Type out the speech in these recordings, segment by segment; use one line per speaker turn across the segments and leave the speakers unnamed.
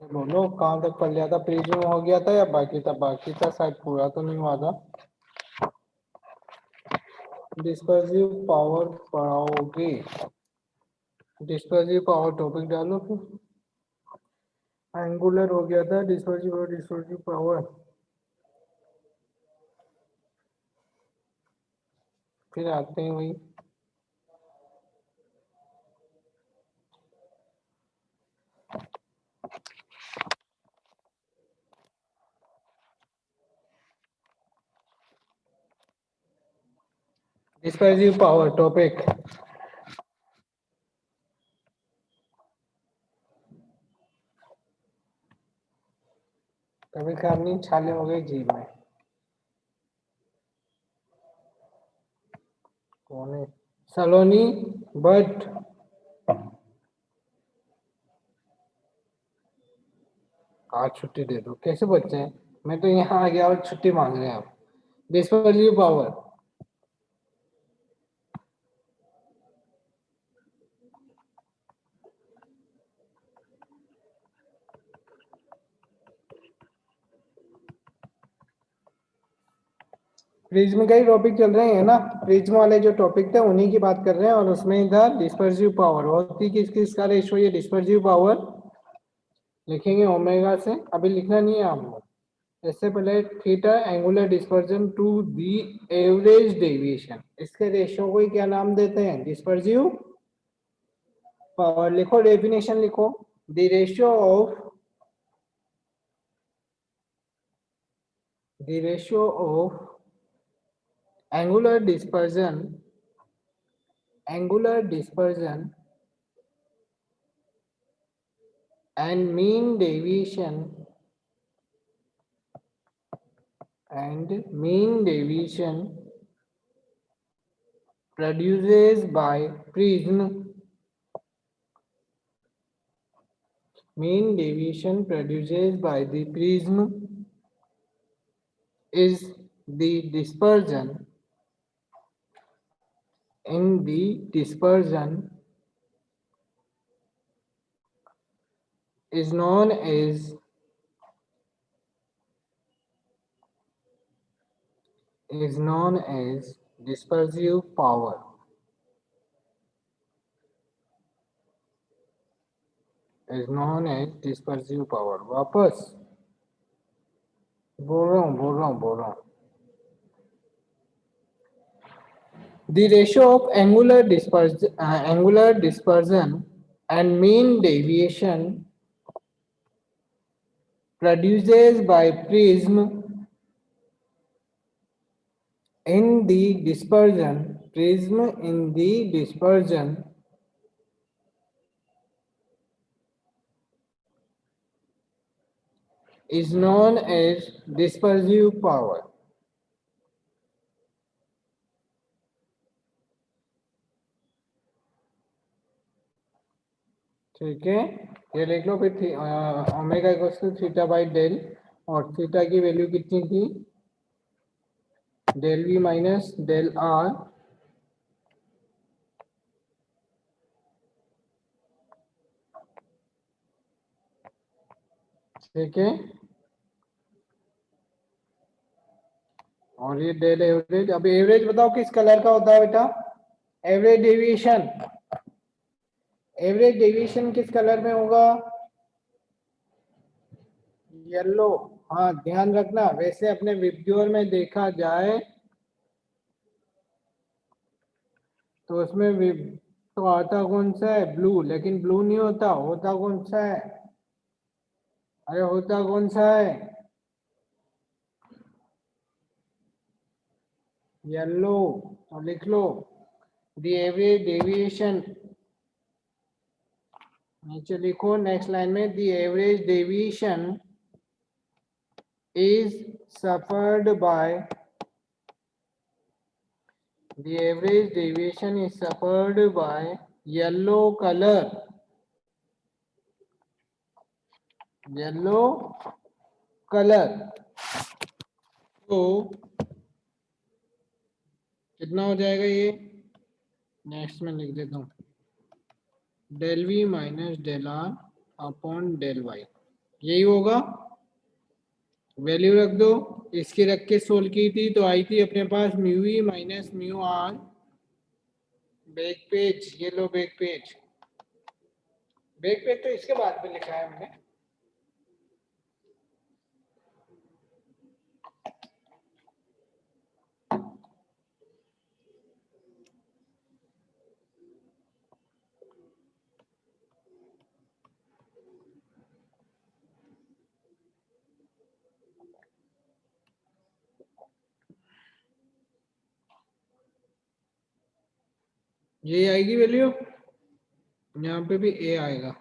बोलो कहाँ तक पढ़ लिया था? प्रिज्म हो गया था या बाकी था? बाकी था शायद, पूरा तो नहीं हुआ था। डिस्पर्सिव पावर पढ़ाओगे? डिस्पर्सिव पावर टॉपिक डालो फिर। एंगुलर हो गया था, डिस्पर्सिव और डिस्पर्सिव पावर, फिर आते हैं वही। Dispersive power topic. कभी खराब नहीं, छाले हो गए जीभ में। कौन है? सलोनी बट आज छुट्टी दे दो। कैसे बच्चे हैं? मैं तो यहाँ आ गया और छुट्टी मांग रहे हैं आप। डिस्पर्सिव पावर, प्रिज्म का ही टॉपिक चल रहे हैं ना। प्रिज्म वाले जो टॉपिक थे उन्हीं की बात कर रहे हैं, और उसमें था डिस्पर्सिव पावर। होती किस किस का रेशो ये डिस्पर्सिव पावर? लिखेंगे ओमेगा से, अभी लिखना नहीं है आप लोग। इससे पहले theta angular dispersion to the average deviation, इसके रेशो को ही क्या नाम देते हैं? Dispersive power. लिखो डेफिनेशन लिखो, the ratio of angular dispersion and mean deviation produces by prism mean deviation produced by the prism is the dispersion in the dispersion is known as dispersive power. Is known as dispersive power. वापस बोल रहा हूँ। The ratio of angular dispersion and mean deviation produced by prism in the dispersion is known as dispersive power. ठीक है, ये लिख लो फिर। Omega equals to theta by del, और थीटा की वैल्यू कितनी थी? Del V minus del R. ठीक है, और ये डेल एवरेज। अब एवरेज बताओ किस कलर का होता है बेटा? एवरेज डेविएशन किस कलर में होगा? येलो। हाँ ध्यान रखना, वैसे अपने विबग्योर में देखा जाए तो उसमें तो आता कौन सा है? ब्लू। लेकिन ब्लू नहीं होता, होता कौन सा है? अरे होता कौन सा है? येलो। तो लिख लो द एवरेज डेविएशन, नीचे लिखो नेक्स्ट लाइन में, the average deviation is suffered by yellow color. तो कितना हो जाएगा ये? नेक्स्ट में लिख देता हूँ, del V minus del R upon del Y. यही होगा, वैल्यू रख दो। इसकी रख के सोल्व की थी तो आई थी अपने पास mu E minus mu R back page. ये लो बैक पेज, बैक पेज तो इसके बाद में लिखा है मैंने। ये आएगी वैल्यू, यहाँ पे भी ए आएगा।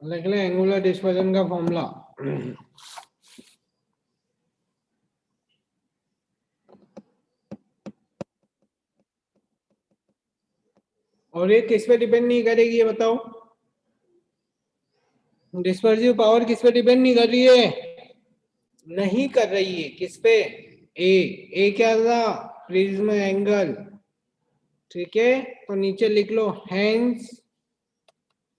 लिख लें एंगुलर डिस्पर्जन का फॉर्मूला। और ये किस पे डिपेंड नहीं करेगी ये बताओ? डिस्पर्सिव पावर किस पे डिपेंड नहीं कर रही है? नहीं कर रही है, किस पे? ए क्या था? Prism angle. ठीक है, तो नीचे लिख लो हेंस,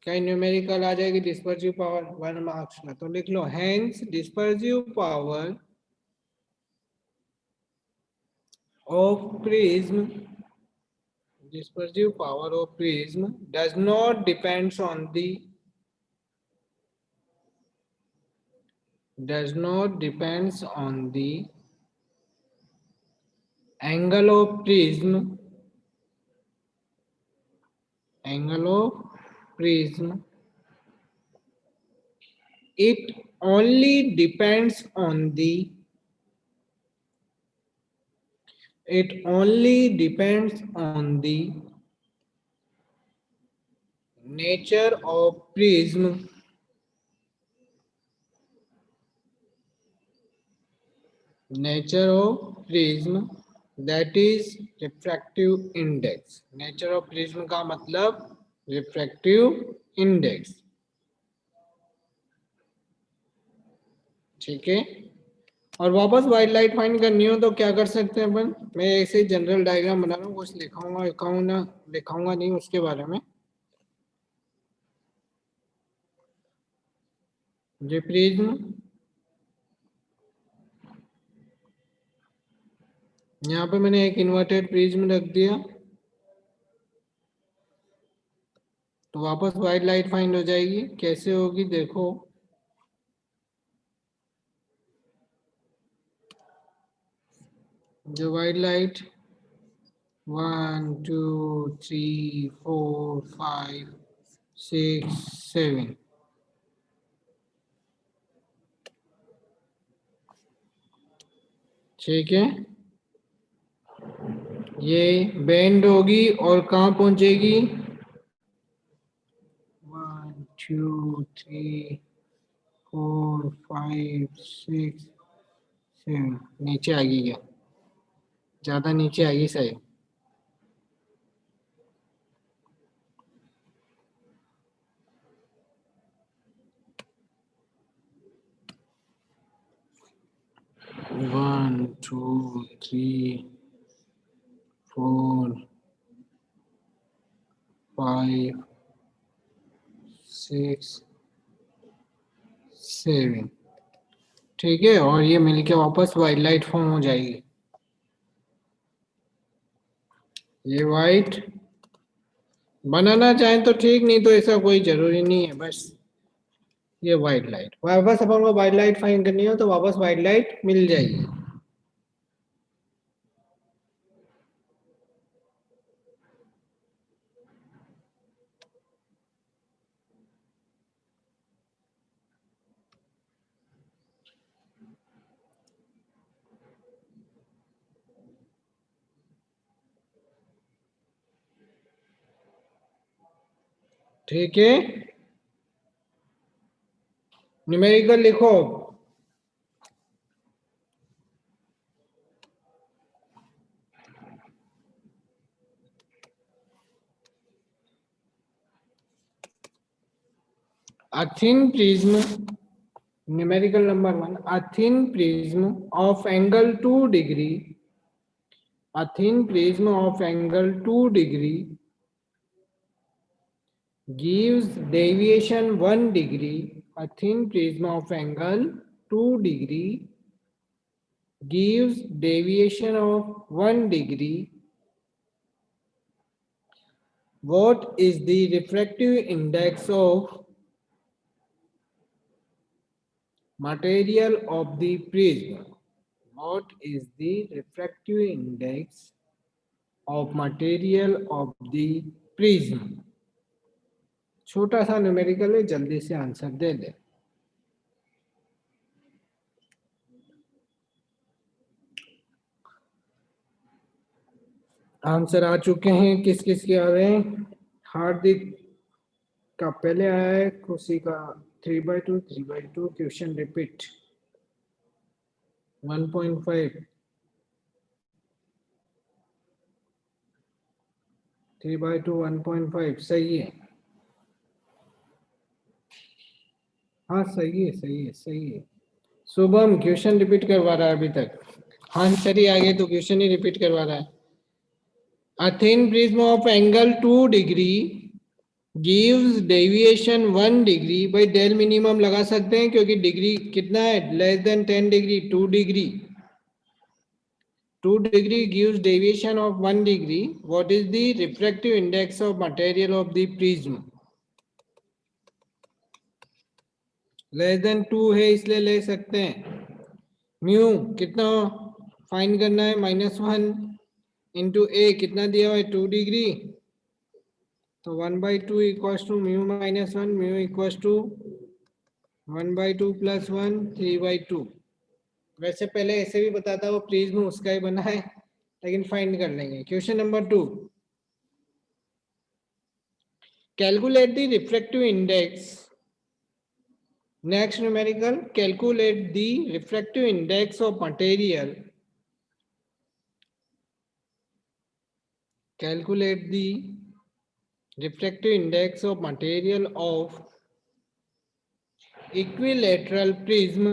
क्या न्यूमेरिकल आ जाएगी डिस्पर्सिव पावर 1 मार्क्स में, तो लिख लो hence dispersive power of prism, dispersive power of prism does not depends on the angle of prism. It only depends on the nature of prism, that is refractive index. Nature of prism का मतलब refractive index। ठीक है, और वापस white light find करनी हो तो क्या कर सकते हैं अपन? मैं ऐसे ही जनरल डायग्राम बना रहा हूँ, कुछ लिखाऊंगा नहीं उसके बारे में। ये प्रिज्म, यहाँ पे मैंने एक इन्वर्टेड प्रिज्म रख दिया, तो वापस व्हाइट लाइट फाइंड हो जाएगी। कैसे होगी देखो, जो व्हाइट लाइट 1 2 3 4 5 6 7, ठीक है, ये बेंड होगी और कहाँ पहुंचेगी? 1 2 3 4 5 6 7, नीचे आ गई क्या? ज्यादा नीचे आ गई सही। 1 2 3 4 5 6 7, ठीक है, और ये मिलके वापस वाइट लाइट फॉर्म हो जाएगी। ये वाइट बनाना चाहें तो ठीक, नहीं तो ऐसा कोई जरूरी नहीं है, बस ये वाइट लाइट। वापस अपन को वाइट लाइट फाइंड करनी हो तो वापस वाइट लाइट मिल जाएगी। ठीक है, न्यूमेरिकल लिखो। A thin prism numerical number 1, a thin prism of angle 2 degree, a thin prism of angle 2 degree gives deviation 1 degree. A thin prism of angle 2 degree gives deviation of 1 degree. What is the refractive index of material of the prism? What is the refractive index of material of the prism? छोटा सा numerical है, जल्दी से answer दे दे। Answer आ चुके हैं, किस किस के आ रहे हैं? हार्दिक का पहले आया है, खुशी का 3/2 क्वेश्चन रिपीट 1.5 3/2 1.5 सही है। हाँ सही है, सही है, सही है। शुभम क्वेश्चन रिपीट करवा रहा है अभी तक। हाँ सर ही आगे तो क्वेश्चन ही रिपीट करवा रहा है। A thin prism of angle 2 degree gives deviation 1 degree। भाई डेल मिनिमम लगा सकते हैं क्योंकि डिग्री कितना है, less than 10 degree, 2 degree. 2 degree gives deviation of 1 degree. What is the refractive index of material of the prism? Less than 2 है इसलिए ले सकते हैं। म्यू कितना फाइंड करना है, -1 इंटू ए कितना दिया हुआ है 2 डिग्री, तो 1/2 equals to mu -1, mu equals to 1/2 + 1 3/2। वैसे पहले ऐसे भी बताता वो प्रिज्म उसका ही बना है, लेकिन फाइंड कर लेंगे। Question number 2, calculate the refractive index. Next numerical, calculate the refractive index of material, calculate the refractive index of material of equilateral prism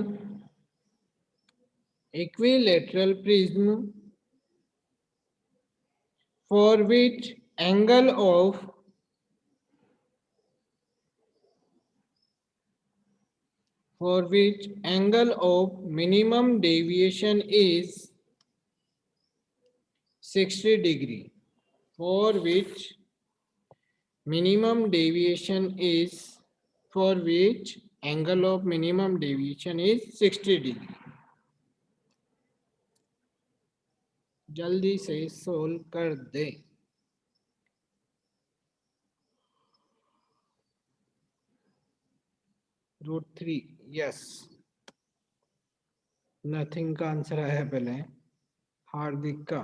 for which angle of minimum deviation is 60 degree, for which angle of minimum deviation is 60 degree। जल्दी से solve कर दे। √3 yes, nothing का answer है पहले हार्दिक का।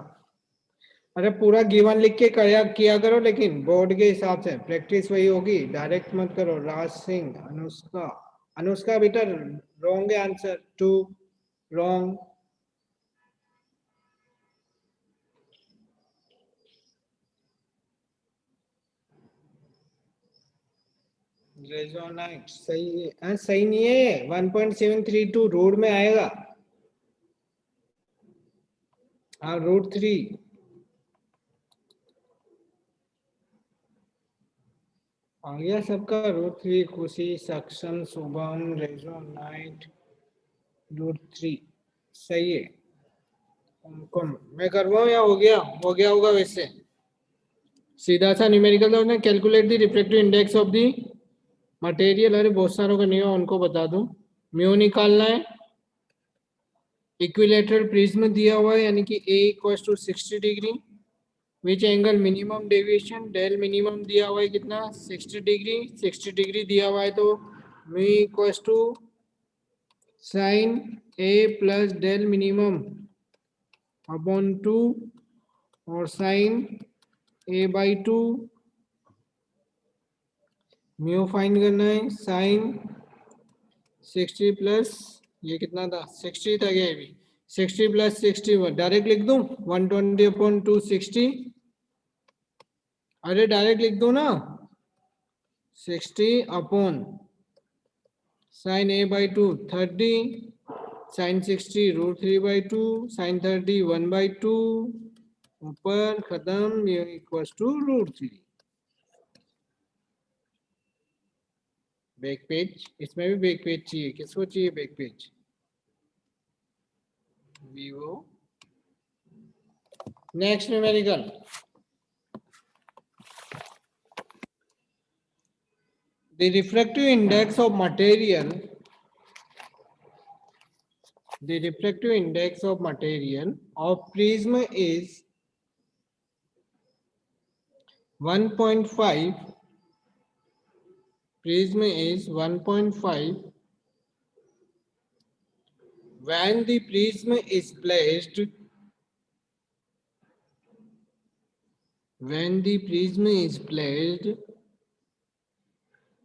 अरे पूरा given लिख के किया करो, लेकिन बोर्ड के हिसाब से प्रैक्टिस वही होगी, डायरेक्ट मत करो। राज सिंह, अनुष्का बेटा रॉन्ग है आंसर, 2 रॉन्ग। रेजोनाइट सही है, सही नहीं है, 1.732 रोड में आएगा। हाँ √3 आ गया सबका। √3 खुशी, सक्षम, शुभम, रेजोनाइट, √3 सही है। मैं करवाऊं या हो गया? हो गया होगा वैसे। सीधा सा न्यूमेरिकल था उसने, calculate the refractive index of the material. अरे बहुत सारों का नहीं हो, उनको बता दूं। म्यू निकालना है, इक्विलेटरल प्रिज्म दिया हुआ है यानी कि A = 60 degree, which angle minimum deviation, del minimum दिया हुआ है कितना 60 डिग्री, 60 डिग्री दिया हुआ है तो mu = sin A + del minimum upon 2 और sin A/2। म्यू फाइंड करना है, sin 60 प्लस ये कितना था 60 था, ये भी 60 + 60 डायरेक्ट लिख दूं 120/260। अरे डायरेक्ट लिख दो ना 60/60 sine A by 2 30, sine 60 √3/2, sine 30 1/2, ऊपर खत्म, ये इक्वल्स टू √3। बैक पेज, इसमें भी बैक पेज चाहिए, किसको चाहिए back page? Vivo. Next numerical, the refractive index of material, the refractive index of material of prism is 1.5, prism is 1.5 when the prism is placed, when the prism is placed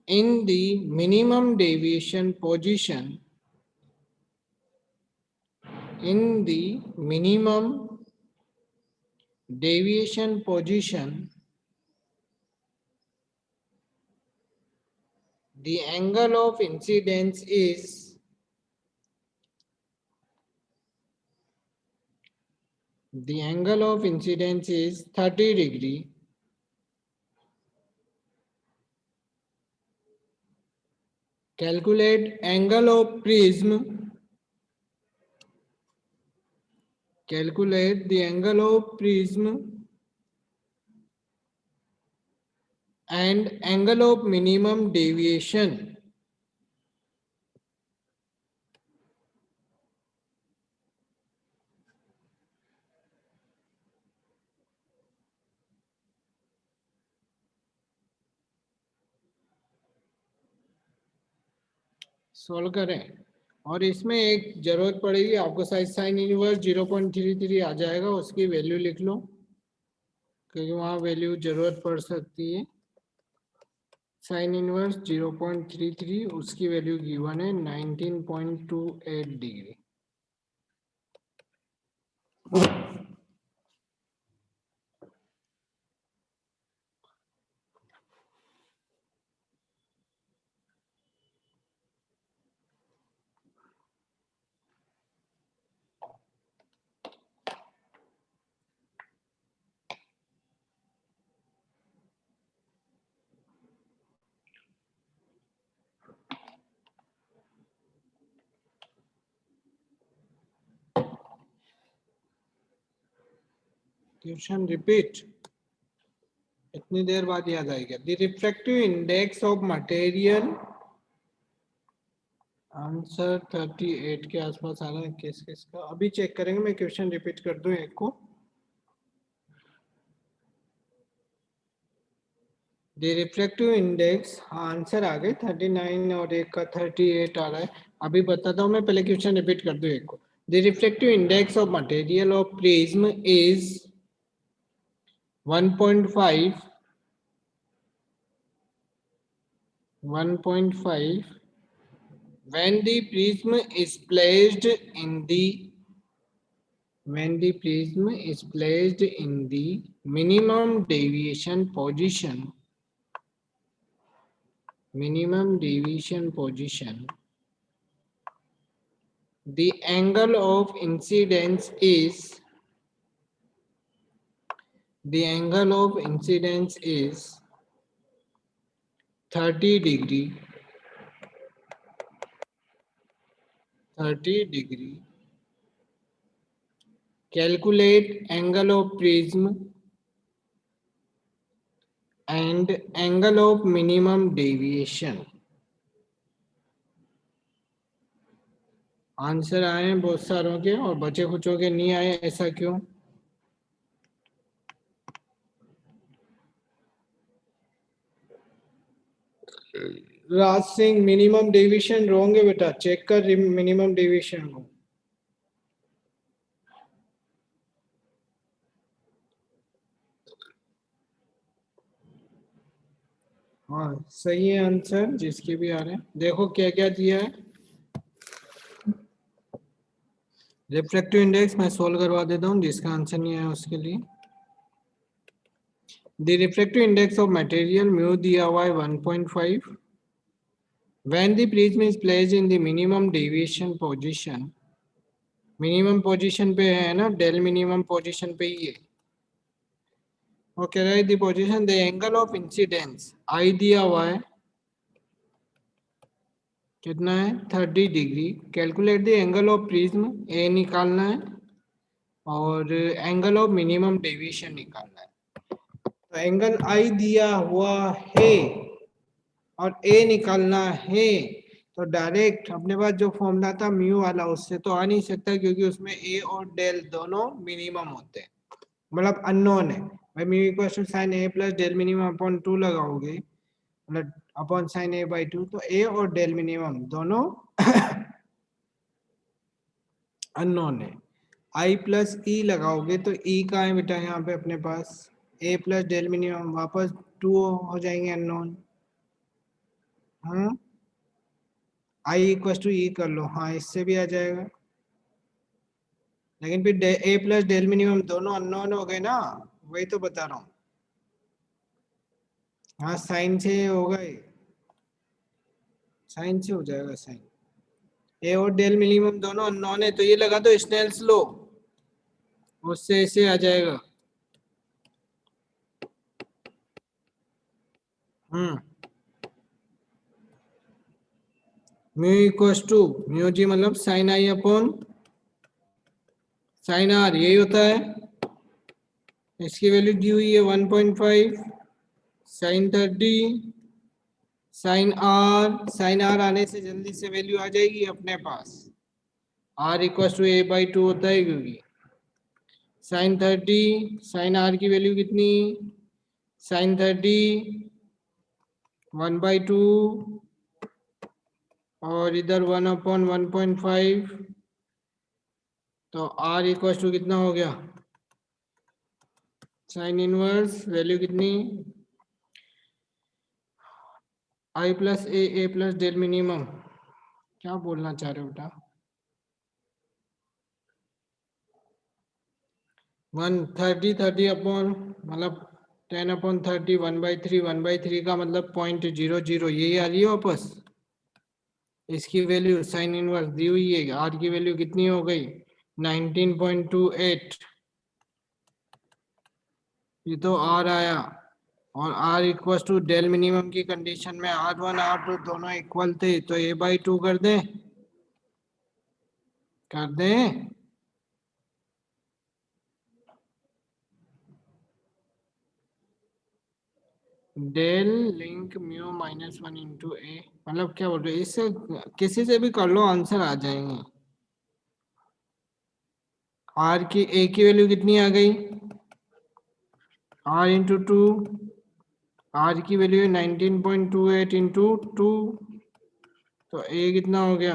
in the minimum deviation position, in the minimum deviation position, the angle of incidence is, the angle of incidence is 30 degree. Calculate angle of prism, calculate the angle of prism and angle of minimum deviation. Solve करें, और इसमें एक जरूरत पड़ेगी आपको, sine inverse 0.33 आ जाएगा, उसकी value लिख लो क्योंकि वहां वैल्यू जरूरत पड़ सकती है। साइन इनवर्स 0.33, उसकी वैल्यू गिवन है 19.28 डिग्री। क्वेश्चन रिपीट, इतनी देर बाद याद आएगा। The refractive index of material, answer 38 के आसपास आ रहा है, किस किस का अभी चेक करेंगे। मैं क्वेश्चन रिपीट कर दूं एक को। द रिफ्रैक्टिव इंडेक्स, आंसर आ गए 39 और एक का 38 आ रहा है। अभी बताता हूं मैं, पहले क्वेश्चन रिपीट कर दूं एक को। The refractive index of material of prism is 1.5 when the prism is placed in the, when the prism is placed in the minimum deviation position, minimum deviation position, the angle of incidence is, the angle of incidence is 30 degree, 30 degree. Calculate angle of prism and angle of minimum deviation. Answer आए हैं बहुत सारों के और बचे कुछों के नहीं आए, ऐसा क्यों? Raj Singh, minimum deviation wrong है बेटा, चेक कर मिनिमम डेविएशन को। हाँ सही है आंसर, जिसके भी आ रहे हैं। देखो क्या क्या दिया है। रिफ्रैक्टिव इंडेक्स मैं सोल्व करवा देता हूँ, जिसका आंसर नहीं आया उसके लिए। The refractive index of material mu दिया हुआ है 1.5, When the prism is placed in the minimum deviation position, minimum position पे है ना, डेल मिनिमम पोजीशन पे ही है। Okay right, the position the angle of incidence I दिया हुआ है, कितना है 30 डिग्री। Calculate the angle of prism, A निकालना है और एंगल ऑफ मिनिमम डेविएशन निकालना है। तो एंगल आई दिया हुआ है और ए निकालना है, तो डायरेक्ट अपने पास जो फॉर्मूला था म्यू वाला उससे तो आ नहीं सकता, क्योंकि उसमें ए और डेल दोनों मिनिमम होते हैं, मतलब अननोन है भाई। Mu equal to sine A plus del minimum upon 2 लगाओगे, मतलब अपॉन साइन ए बाई 2, तो ए और डेल मिनिमम दोनों अननोन है। आई प्लस ई लगाओगे तो ई का है बेटा यहाँ पे अपने पास, ए प्लस डेल मिनिमम वापस 2 हो जाएंगे अननोन। हाँ, आई इक्वल टू ई कर लो, हाँ इससे भी आ जाएगा, लेकिन फिर ए प्लस डेल मिनिमम दोनों अननोन हो गए ना, वही तो बता रहा हूँ। हाँ साइन से होगा, साइन से हो जाएगा, साइन ए और डेल मिनिमम दोनों अननोन है, तो ये लगा दो स्नेल्स लो, उससे ऐसे आ जाएगा। Mu equal to mu G मतलब sine I upon sine R, यही होता है। इसकी वैल्यू दी हुई है 1.5 साइन 30 साइन आर आने से जल्दी से वैल्यू आ जाएगी अपने पास, R equal to A by 2 होता है, क्योंकि साइन 30 साइन आर की वैल्यू कितनी, साइन 30 1/2 और इधर 1/1.5, तो आर इक्वल टू कितना हो गया, साइन इनवर्स वैल्यू कितनी, आई प्लस ए प्लस डेल मिनिमम, क्या बोलना चाह रहे हो बेटा, 130 अपॉन मतलब 10/30 1/3 1/3 का मतलब 0.00, यही आ रही है वापस। इसकी वैल्यू साइन इनवर्स दी हुई है, आर की वैल्यू कितनी हो गई 19.28, ये तो आर आया। और R equal to del minimum की कंडीशन में R1 R2 दोनों इक्वल थे, तो a/2 कर दें, कर दें। डेल लिंक म्यू -1 इंटू ए, मतलब क्या बोल रहे हो, इससे किसी से भी कर लो आंसर आ जाएंगे। आर की ए की वैल्यू कितनी आ गई, आर इंटू 2, आर की वैल्यू है 19.28 इंटू 2, तो ए कितना हो गया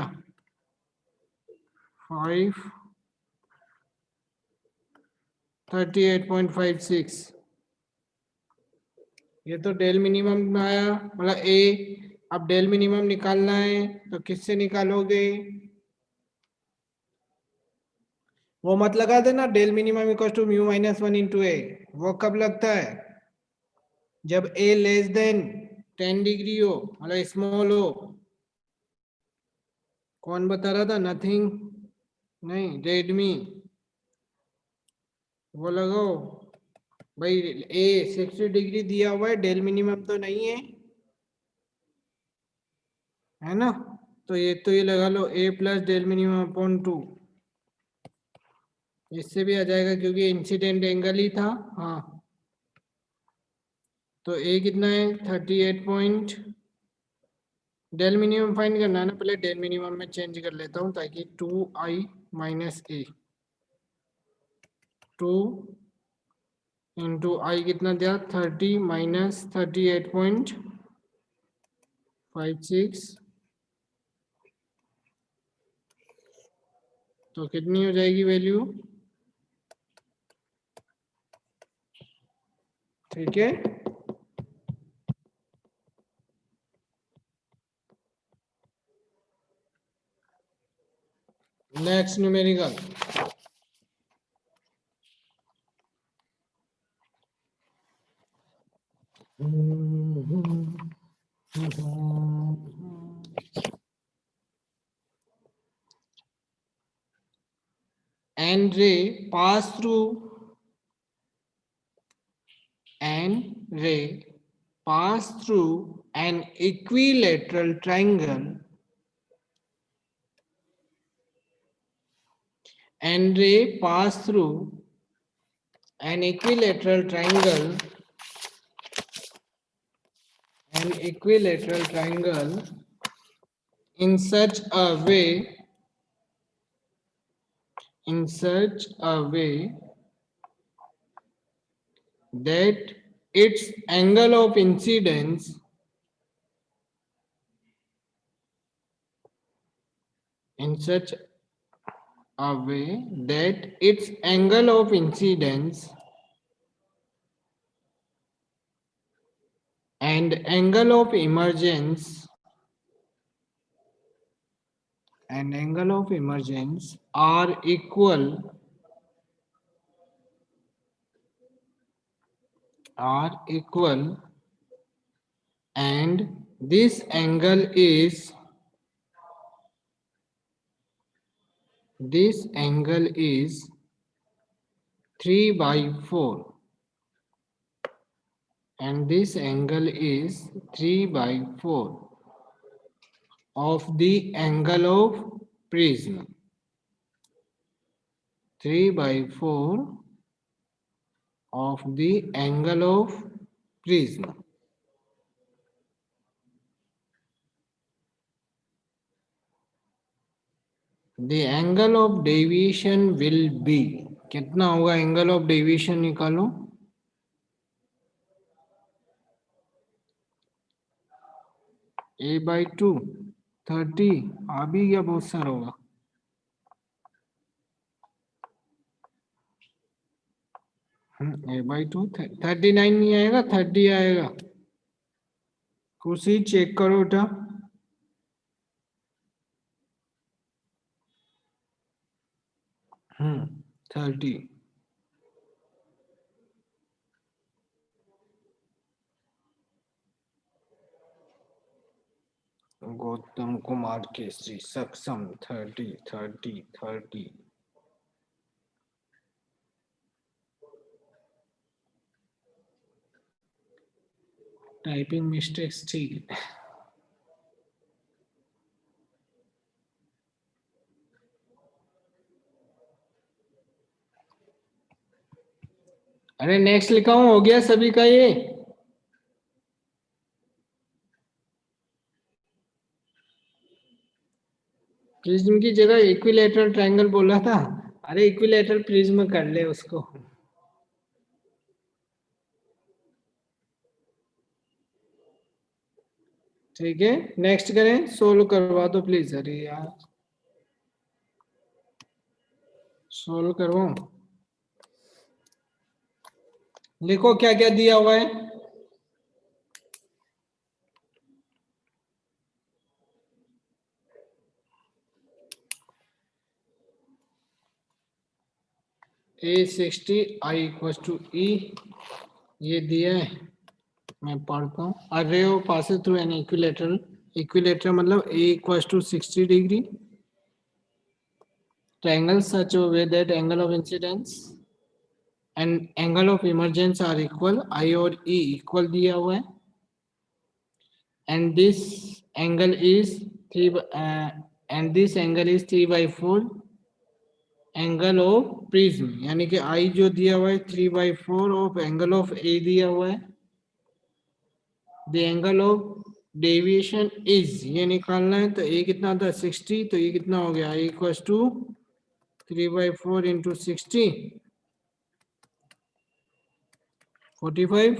538.56, ये तो डेल मिनिमम में आया, मतलब ए। अब डेल मिनिमम निकालना है तो किससे निकालोगे, वो मत लगा देना del minimum equal to mu -1 into A, वो कब लगता है, जब ए लेस देन 10 डिग्री हो, मतलब स्मॉल हो। कौन बता रहा था, नथिंग नहीं, रेडमी, वो लगाओ भाई, ए 60 डिग्री दिया हुआ है, डेल मिनिमम तो नहीं है ना, तो ये लगा लो ए प्लस डेल मिनिमम अपॉन 2, इससे भी आ जाएगा क्योंकि इंसिडेंट एंगल ही था। हाँ, तो ए कितना है 38 पॉइंट, डेल मिनिमम फाइंड करना है ना, पहले डेल मिनिमम में चेंज कर लेता हूँ ताकि 2i माइनस ए, 2 इंटू आई कितना दिया 30 माइनस 38.56, तो कितनी हो जाएगी वैल्यू, ठीक है। Next numerical, n ray pass through n ray pass through an equilateral triangle, n ray pass through an equilateral triangle, in such a way that its angle of incidence in such a way that its angle of incidence and angle of emergence are equal and this angle is 3/4 and this angle is 3/4 of the angle of prism. 3/4 of the angle of prism. The angle of deviation will be, कितना होगा angle of deviation निकालो, a/2 30 आ भी गया, बहुत सारा होगा, a/2 39 नहीं आएगा, 30 आएगा, कुछ चेक करो बेटा, हम्म 30 गौतम कुमार केसरी सक्षम 30 टाइपिंग मिस्टेक्स ठीक है। अरे नेक्स्ट लिखा हूं, हो गया सभी का ये, प्रिज्म की जगह इक्विलेटरल ट्रायंगल बोला था, अरे इक्विलेटरल प्रिज्म कर ले उसको, ठीक है। नेक्स्ट करें, सोल्व करवा दो प्लीज, अरे यार सोल्व करवाओ, लिखो क्या क्या दिया हुआ है, A60 I equal to E, ये दिया है, मैं पढ़ता हूँ, a ray of passes through an equilateral मतलब A इक्वल टू 60 डिग्री, triangle such a way that angle of incidence and angle of emergence are equal, I और E इक्वल दिया हुआ है, and this angle is 3/4 angle of prism, यानी कि I जो दिया हुआ है 3/4 ऑफ एंगल ऑफ A दिया हुआ है, the angle of deviation is, ये निकालना है, तो A कितना था 60, तो ये कितना हो गया, I equal to 3/4 into 60 45,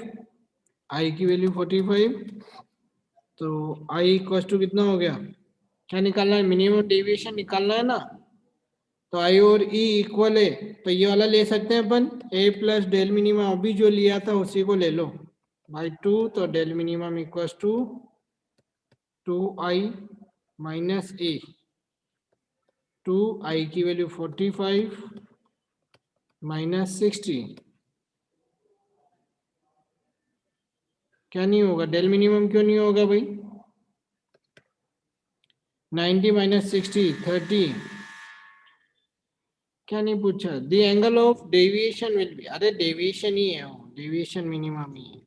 I की वैल्यू 45, तो I इक्वल टू कितना हो गया, क्या निकालना है, मिनिमम डेविएशन निकालना है ना, तो I और E इक्वल है, तो ये वाला ले सकते हैं अपन, A प्लस डेल मिनिमम अभी जो लिया था उसी को ले लो बाई 2, तो del minimum equal to 2I minus A, 2I की वैल्यू 45 माइनस 60, क्या नहीं होगा, डेल मिनिमम क्यों नहीं होगा भाई, 90 माइनस 60 30, क्या नहीं पूछा? The angle of deviation will be, अरे डेविएशन ही है वो, डेविएशन मिनिमम ही है।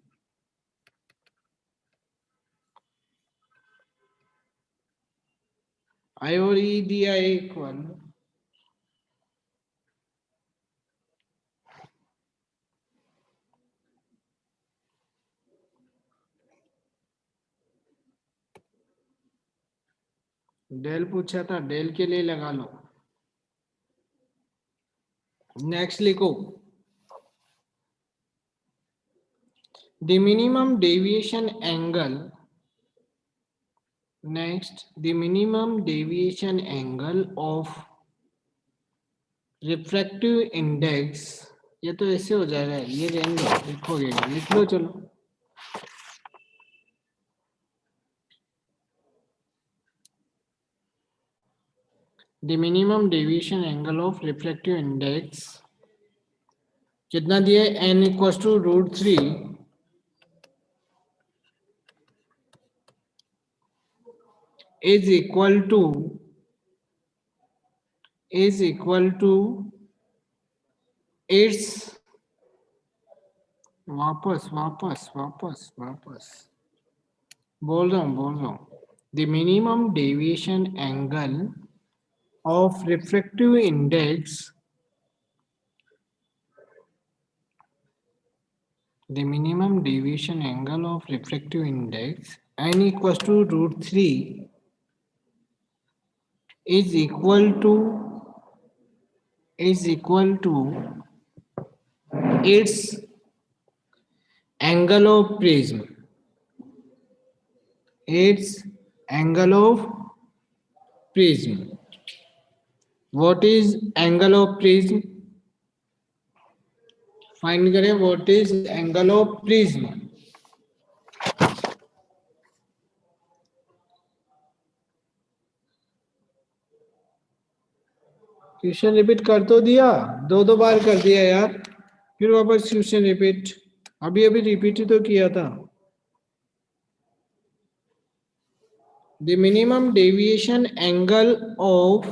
आई और ई दिया इक्वल, डेल पूछा था, डेल के लिए लगा लो। नेक्स्ट लिखो, the minimum deviation angle, next the minimum deviation angle of refractive index, ये तो ऐसे हो जाएगा, ये रहने दो, लिखोगे लिख लो चलो। The minimum deviation angle of refractive index कितना दिया है? n equal to √3 is equal to its, वापस वापस वापस वापस बोल रहा हूँ, the minimum deviation angle of refractive index, the minimum deviation angle of refractive index n equals to √3 is equal to its angle of prism, its angle of prism. What is angle of prism? Find करें what is angle of prism. Question repeat कर तो दिया, दो बार कर दिया यार, फिर वापस क्वेश्चन रिपीट, अभी अभी रिपीट ही तो किया था। The minimum deviation angle of,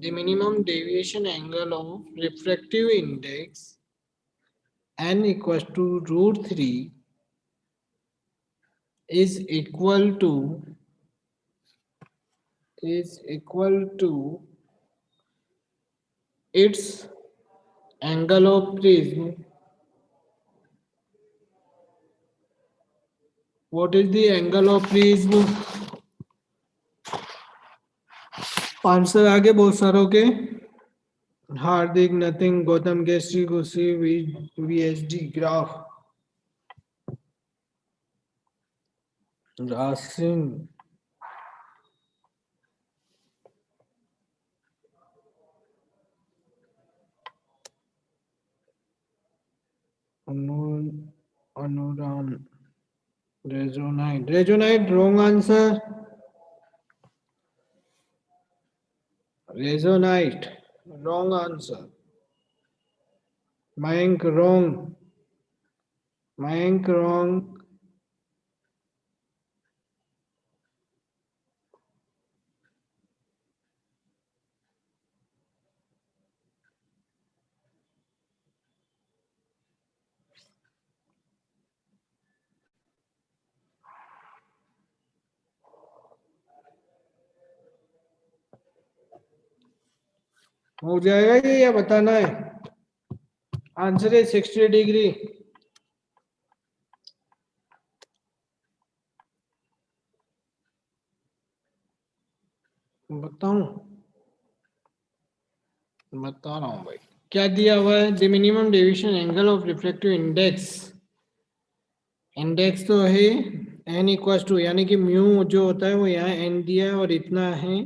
the minimum deviation angle of refractive index n equals to √3 is equal to its angle of prism. What is the angle of prism? Answer आगे बहुत सारों के, Hardik, nothing, Gautam Kesari, गुसी, VSD, ग्राफ, रासिन, अनुराम, रेजोनाइट wrong answer, रेजोनाइट wrong answer, Mayank wrong, हो जाएगा ये या बताना है? आंसर है 60 डिग्री। बताऊं, बता रहा हूं भाई, क्या दिया हुआ है? The minimum deviation angle of refractive index, index तो है n इक्वल टू, यानी कि म्यू जो होता है वो यहाँ n दिया है और इतना है,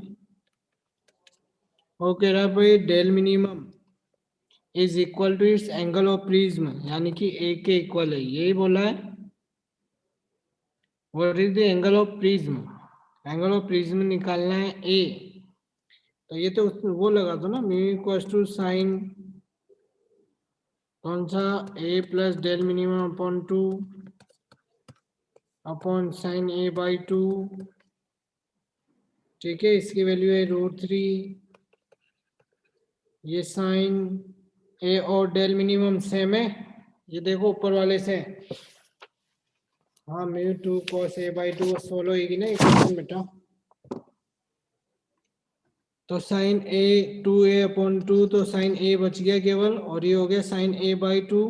वो कह रहा है भाई del minimum is equal to its angle of prism, यानी कि a के इक्वल है, यही बोला है। What is the angle of prism? Angle of prism निकालना है a, तो ये तो वो लगा दो ना, म्यू इक्वल टू साइन कौन सा, a plus del minimum upon 2 upon sine a by 2, ठीक है, इसकी वैल्यू है √3 ये साइन ए और डेल मिनिमम सेम है, ये देखो ऊपर वाले से। हाँ mu two cos A by two solve होगी ना इक्वेशन बेटा। तो sine A two A upon two, तो साइन ए बच गया केवल, और ये हो गया साइन ए बाई टू।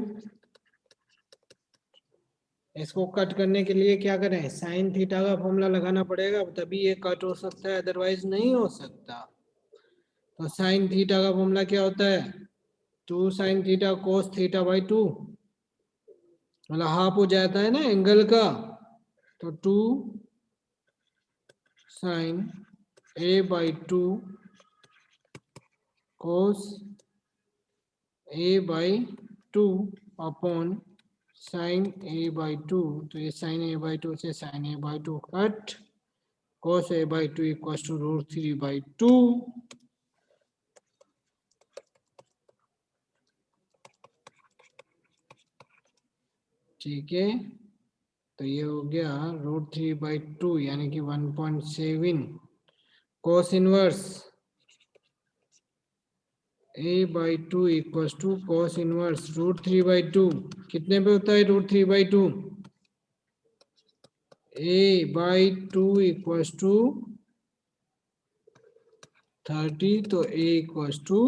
इसको कट करने के लिए क्या करें, साइन थीटा का फॉर्मूला लगाना पड़ेगा, तभी ये कट हो सकता है, अदरवाइज नहीं हो सकता। तो साइन थीटा का फॉर्मूला क्या होता है, two sine theta cos theta by two, मतलब हाफ हो जाता है ना एंगल का। तो two sine A by two cos A by two upon sine A by two. तो ये साइन ए बाई टू से sine A by two cut, cos a by 2 equals to root 3 by 2। ठीक है, तो ये हो गया रूट 3 बाई 2 यानी कि 1.7 cos inverse a by 2 equals to cos inverse root 3 by 2। कितने पे होता है root 3 by 2, a by 2 equals to 30, तो a इक्वल्स टू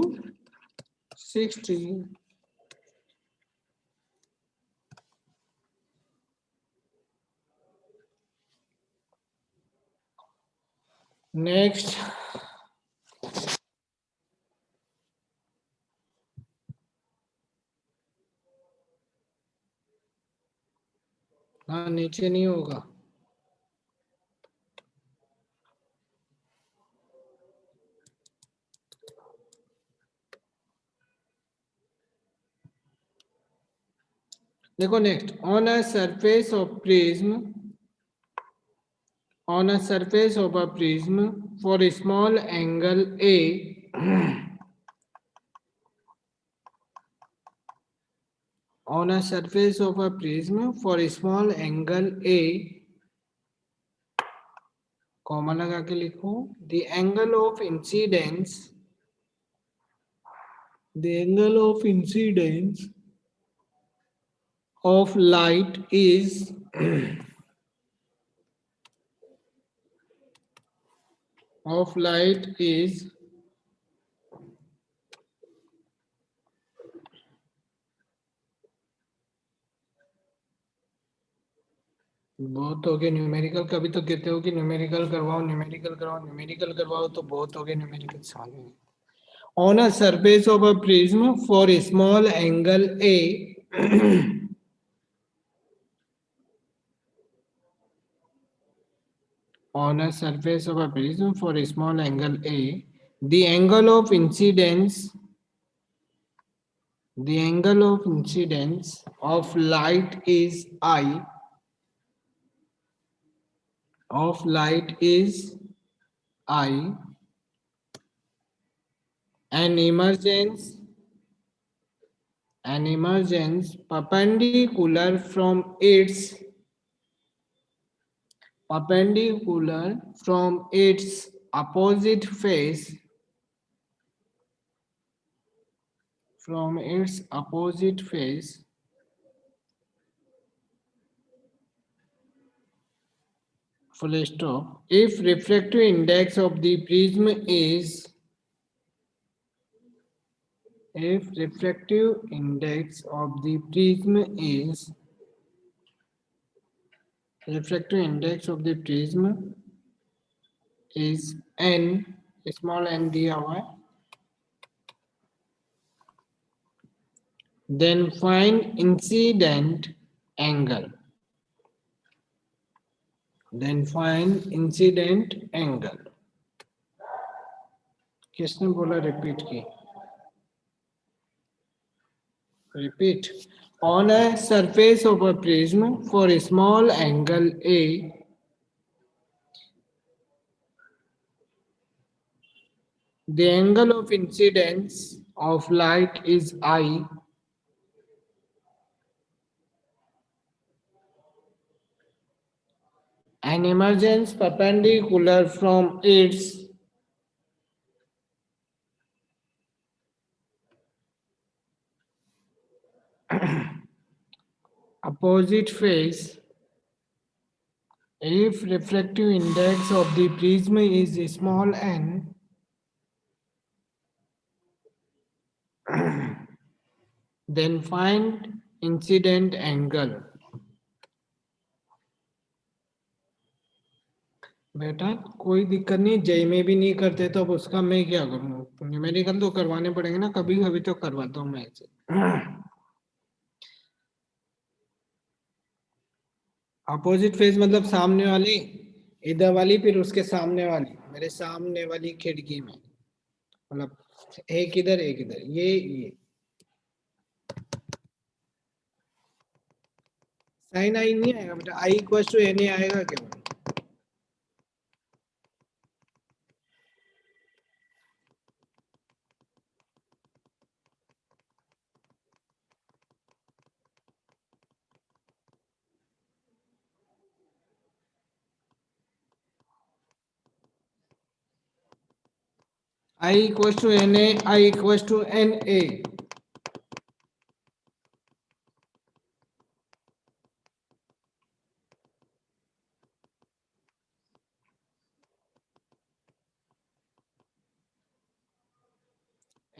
60। नेक्स्ट, हाँ नीचे नहीं होगा। देखो next, on a surface of prism, on a surface of a prism for a small angle A, on a surface of a prism for a small angle A, comma लगा के लिखो, the angle of incidence, the angle of incidence of light is of light is बहुत हो गए numerical, कभी तो कहते हो कि न्यूमेरिकल करवाओ न्यूमेरिकल करवाओ न्यूमेरिकल करवाओ, तो बहुत हो गए न्यूमेरिकल साल में। On a surface of a prism for a small angle A, on a surface of a prism for a small angle A, the angle of incidence, the angle of incidence of light is I, of light is I, an emergence perpendicular from its opposite face, from its opposite face full stop, if refractive index of the prism is, if refractive index of the prism is, refractive index of the prism is n, small n दिया हुआ है, then find incident angle, then find incident angle। किसने बोला repeat की, repeat, on a surface of a prism for a small angle A, the angle of incidence of light is I, an emergence perpendicular from its opposite phase, if refractive index of the prism is small n, then find incident angle. बेटा कोई दिक्कत नहीं, JEE में भी नहीं करते तो अब उसका मैं क्या करूँ, न्यूमेरिकल तो करवाने पड़ेंगे ना, कभी कभी तो करवाता हूँ मैं ऐसे। अपोजिट फेज मतलब सामने वाली, इधर वाली, फिर उसके सामने वाली, मेरे सामने वाली खिड़की में, मतलब एक इधर एक इधर, ये साइन आई नहीं आएगा बेटा, I equal to N A आएगा क्या? I equal to N A, I equal to N A.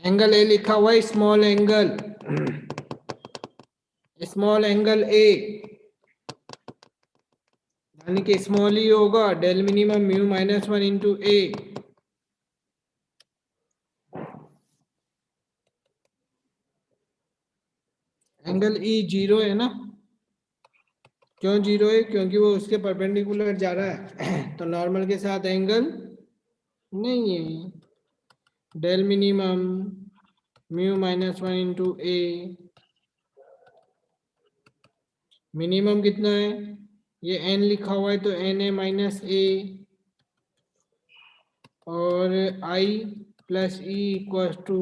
Angle A लिखा हुआ है, small angle, small angle A, यानी कि स्मॉल ही होगा, del minimum mu minus one into A. Angle E zero है ना? क्यों जीरो है? क्योंकि वो उसके परपेंडिकुलर जा रहा है। तो नॉर्मल के साथ एंगल नहीं है। Del minimum mu minus one into A, minimum कितना है? ये एन लिखा हुआ है तो एन ए माइनस ए, और I plus E equal to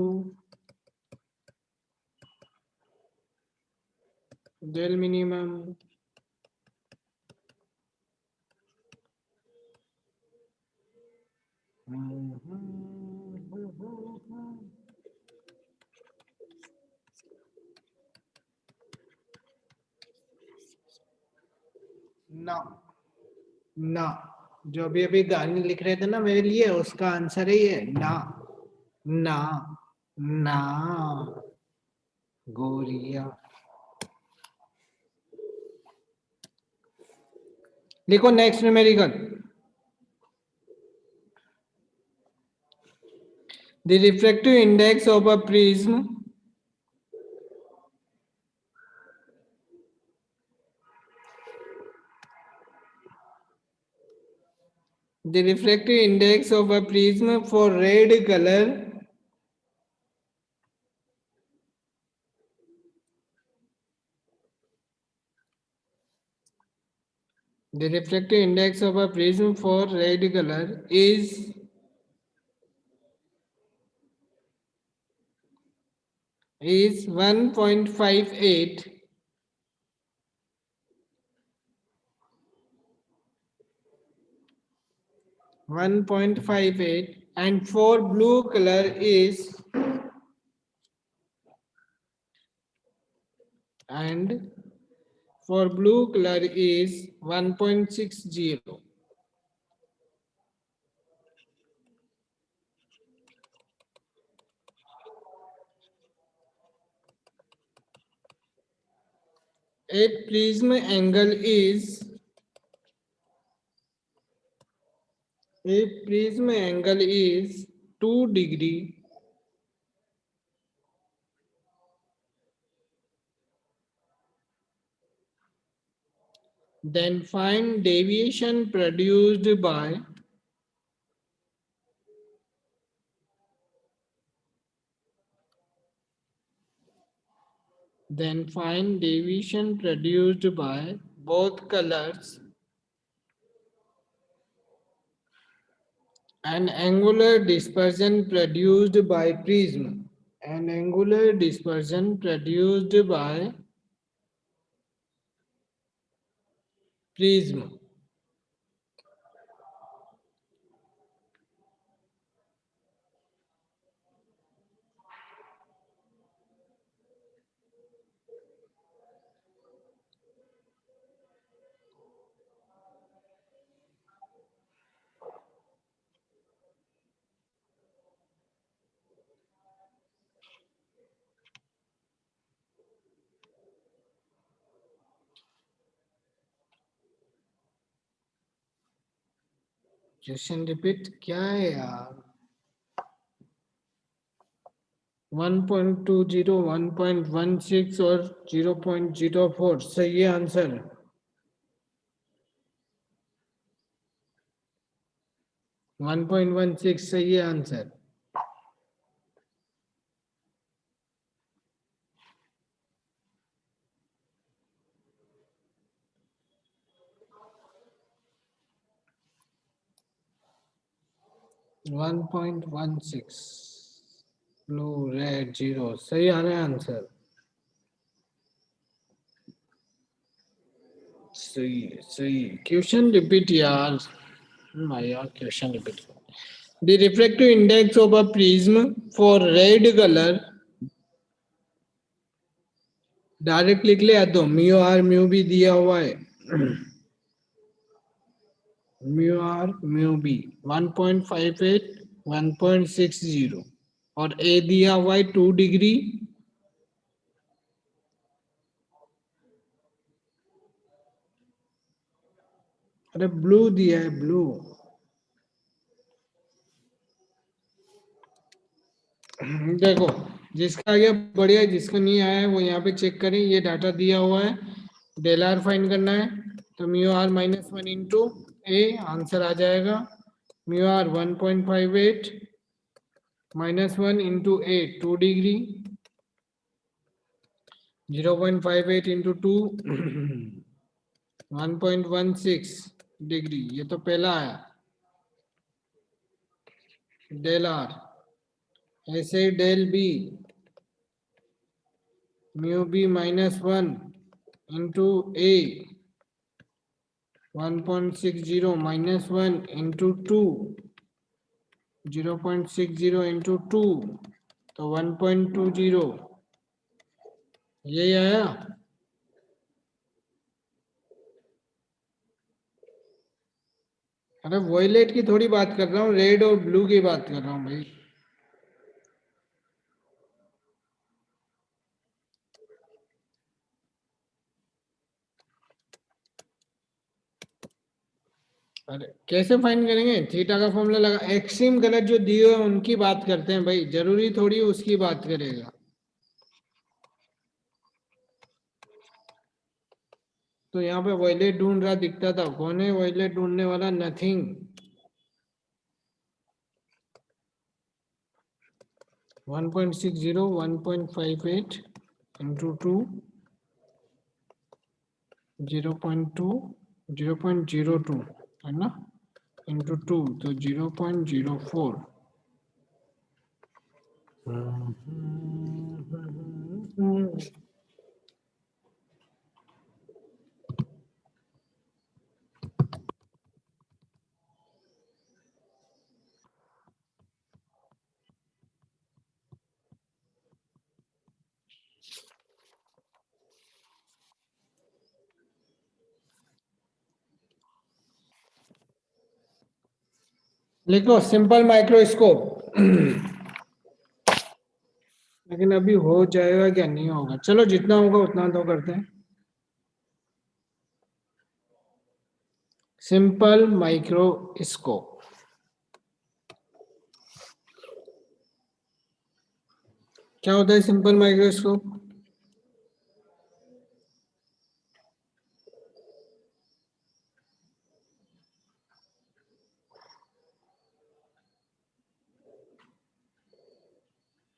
del minimum ना, ना, जो अभी अभी गाने लिख रहे थे ना मेरे लिए, उसका आंसर ही है ना, ना, ना, गोरिया। देखो next numerical, the refractive index of a prism, the refractive index of a prism for red color the refractive index of a prism for red color is 1.58, 1.58, and for blue color is, and for blue color is 1.60. A prism angle is, a prism angle is 2 degree, then find deviation produced by, then find deviation produced by both colors and angular dispersion produced by prism, and angular dispersion produced by prism. Question repeat क्या है यार? 1.20, 1.16 और 0.04 सही है answer. 1.16 सही है answer. One 1.16 blue red zero सही आ रहा है आंसर। सही सही। क्वेश्चन रिपीट यार। यार question repeat. The refractive index of a prism for red color direct लिख ले या तो म्यू आर म्यू बी दिया हुआ है। म्यू आर म्यू बी 1.58 1.60 और ए दिया हुआ है 2 डिग्री। अरे ब्लू दिया है ब्लू। देखो जिसका आया बढ़िया है, जिसका नहीं आया है वो यहाँ पे चेक करें। ये डाटा दिया हुआ है, डेल आर फाइंड करना है तो mu R -1 into A answer आ जाएगा। Mu R 1.58 -1 into A 2 degree 0.58 into 2 1.16 degree. ये तो पहला आया डेल आर। ऐसे del B mu B -1 into A 1.60 -1 into 2 0.60 into 2 तो 1.20 यही आया। अरे वॉयलेट की थोड़ी बात कर रहा हूँ, रेड और ब्लू की बात कर रहा हूँ भाई। अरे कैसे फाइंड करेंगे? थीटा का फॉर्मूला लगा, एक्सट्रीम कलर जो दिए हुए उनकी बात करते हैं भाई, जरूरी थोड़ी उसकी बात करेगा। तो यहाँ पे वॉयलेट ढूंढ रहा दिखता था, कौन है वॉयलेट ढूंढने वाला? नथिंग। 1.60 1.58 इंटू 2 0.2 0.02 है ना इंटू 2 तो 0.04। लिखो सिंपल माइक्रोस्कोप। लेकिन अभी हो जाएगा क्या नहीं होगा, चलो जितना होगा उतना तो करते हैं। सिंपल माइक्रोस्कोप क्या होता है? सिंपल माइक्रोस्कोप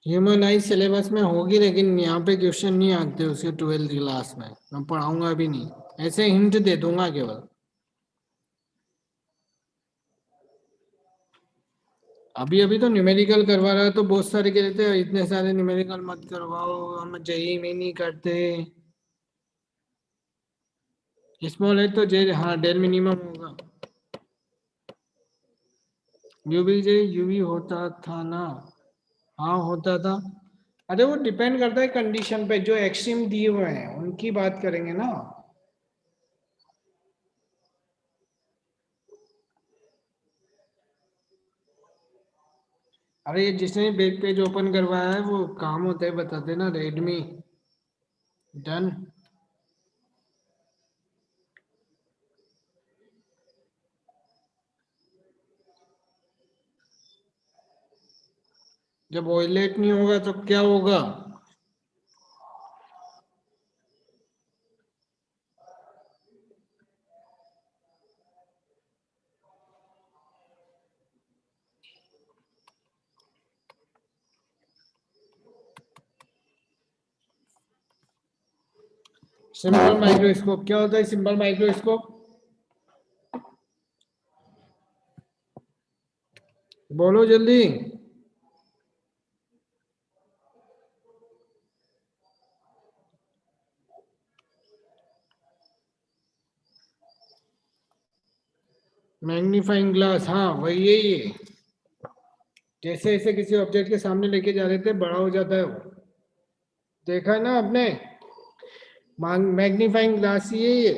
ह्यूमन आई सिलेबस में होगी, लेकिन यहाँ पे क्वेश्चन नहीं आते उसके 12th क्लास में, मैं पढ़ाऊंगा भी नहीं, ऐसे हिंट दे दूंगा केवल। अभी अभी तो न्यूमेरिकल करवा रहा है तो बहुत सारे कहते हैं इतने सारे न्यूमेरिकल मत करवाओ, हम जेई में नहीं करते। स्मॉल है तो जे हाँ डेल मिनिमम होगा। यूबी जे यूवी होता था ना? हाँ होता था। अरे वो डिपेंड करता है कंडीशन पे, जो एक्सट्रीम दिए हुए हैं उनकी बात करेंगे ना। अरे ये जिसने वेब पेज ओपन करवाया है वो काम होता है बताते ना, रेडमी। डन। जब ओइलेट नहीं होगा तो क्या होगा? सिंपल माइक्रोस्कोप क्या होता है? सिंपल माइक्रोस्कोप बोलो जल्दी। मैग्नीफाइंग ग्लास, हाँ वही है ये। जैसे जैसे किसी ऑब्जेक्ट के सामने लेके जा रहे थे बड़ा हो जाता है वो, देखा है ना आपने? मैग्नीफाइंग ग्लास ही है ये।